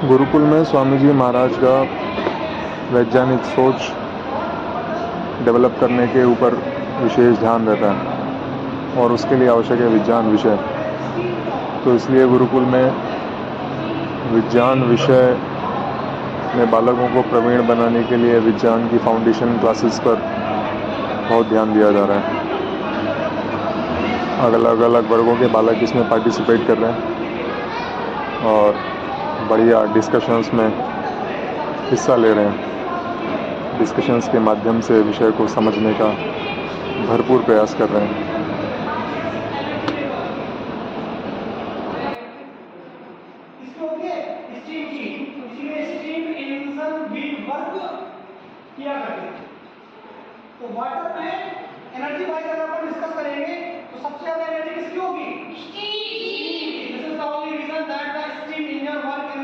गुरुकुल में स्वामी जी महाराज का वैज्ञानिक सोच डेवलप करने के ऊपर विशेष ध्यान रहता है और उसके लिए आवश्यक है विज्ञान विषय। तो इसलिए गुरुकुल में विज्ञान विषय में बालकों को प्रवीण बनाने के लिए विज्ञान की फाउंडेशन क्लासेस पर बहुत ध्यान दिया जा रहा है। अलग अलग वर्गों के बालक इसमें पार्टिसिपेट कर रहे हैं और बढ़िया डिस्कशंस में हिस्सा ले रहे हैं। डिस्कशंस के माध्यम से विषय को समझने का भरपूर प्रयास कर रहे हैं। किया करते थे। तो वाटर में एनर्जी वाइज अगर अपन डिस्कस करेंगे तो सबसे ज्यादा एनर्जी किसकी होगी? Steam. This is the only reason that the steam engine work in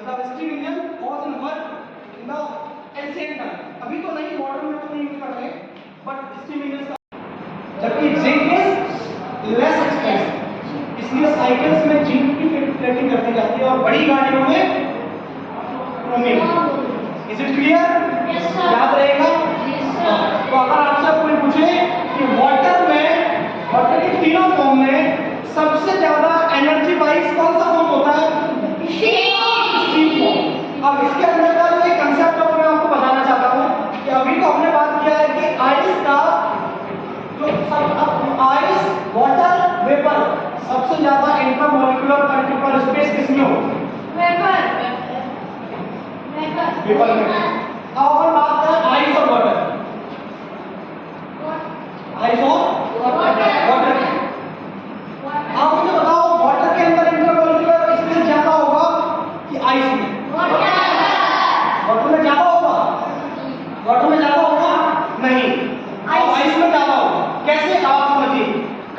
the steam engine was in work in the ancient time. अभी तो नहीं, मॉडर्न में तो नहीं यूज कर रहे, बट स्टीम इंजन का, जबकि जिंक इज लेस एक्सपेंसिव, इसलिए साइकिल्स में जिंक की प्लेटिंग करती जाती है और बड़ी गाड़ियों में क्रोमियम। Is it clear? याद रहेगा? तो अगर आपसे कोई पूछे कि वाटर के तीनों फॉर्म में सबसे ज्यादा एनर्जी वाइज कौन सा फॉर्म होता है? Steam form. अब इसके अंदर का जो एक कंसेप्ट है मैं आपको बताना चाहता हूं कि अभी तो हमने बात किया है कि आइस का जो आइस वाटर वेपर सबसे ज्यादा इंट्रामोलिक्यूलर पार्टिकल स्पेस किसमें हो? वेपर में। अब अपन बात करें आइस और वाटर, आइस और वाटर। आप मुझे बताओ वाटर के अंदर इंटरमोलिक्यूलर स्पेस ज्यादा होगा कि आइस में? वाटर में ज्यादा होगा? वाटर में ज्यादा होगा? नहीं, आइस में ज्यादा होगा। कैसे? आप समझिए,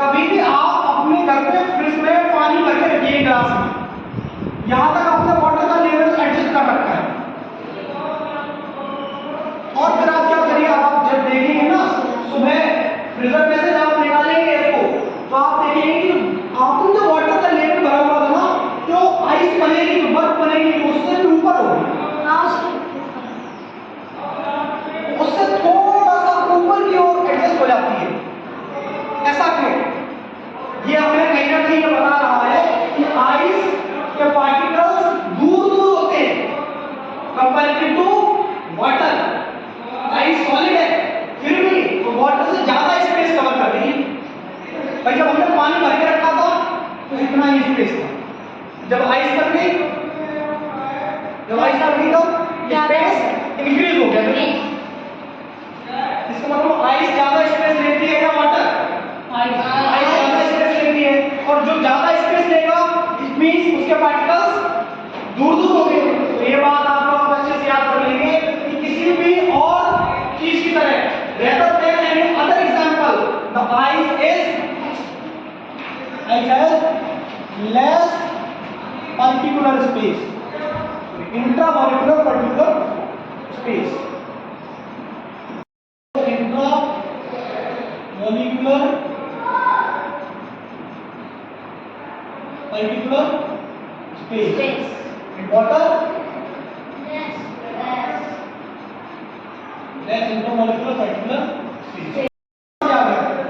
कभी भी आप अपने घर पे फ्रिज में पानी भर के रखिए ग्लास में, यहां तक आपने वाटर का लेवल एडजस्ट कर रखा है और फिर आप क्या करिए, आप जब देखेंगे ना सुबह फ्रीजर में से जब निकालेंगे इसको, तो आप देखेंगे कि आपको जो वाटर का लेवल भरा हुआ था ना, जो आइस बनेगी, जो बर्फ बनेगी, उससे भी ऊपर होगी, उससे थोड़ा सा ऊपर की ओर एडजस्ट हो जाती है। ऐसा क्यों? ये हमें कहीं ना कहीं बता रहा है कि आइस के पार्टिकल्स दूर दूर होते हैं comparative to water. Ice solid है, फिर भी तो वाटर से ज्यादा स्पेस कवर कर रही है। भाई जब हमने पानी भर के रखा था तो इतना ही स्पेस था, जब आइस बन गई, तो स्पेस इंक्रीज हो गया। इसका मतलब आइस ज्यादा स्पेस लेती है या वाटर? आइस ज्यादा स्पेस लेती है, और जो ज्यादा स्पेस लेगा इट मींस उसके पार्टिकल्स दूर दूर होंगे। तो ये बात आप लोग अच्छे से याद कर लेंगे कि किसी भी और चीज की तरह, rather than any other example, the ice has less particular space, intramolecular particular space, intramolecular particular space. In water, less intermolecular particular space.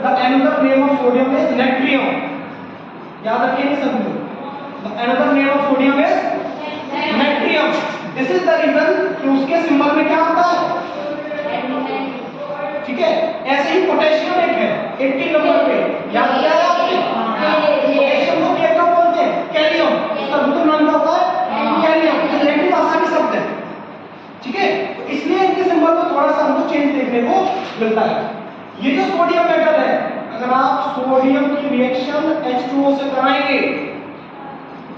The another name of sodium is natrium. याद रखिए सब लोग, the another name of sodium is natrium. This is the reason कि उसके symbol में क्या होता है? ठीक है। ऐसे ही पोटेशियम एक है 80 नंबर पे, याद किया है आपने? पोटेशियम को क्या बोलते हैं? कैलियम। इसका दूसरा नाम क्या होता है? कैलियम। ये लैटिन भाषा के शब्द है, ठीक है। तो इसलिए इनके सिंबल में थोड़ा सा हमको चेंज देखने को मिलता है। ये जो सोडियम मेटल है, अगर आप सोडियम की रिएक्शन H2O से कराएंगे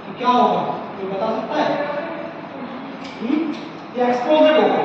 तो क्या होगा? कोई बता सकता है? ये एक्सपोज्ड होगा।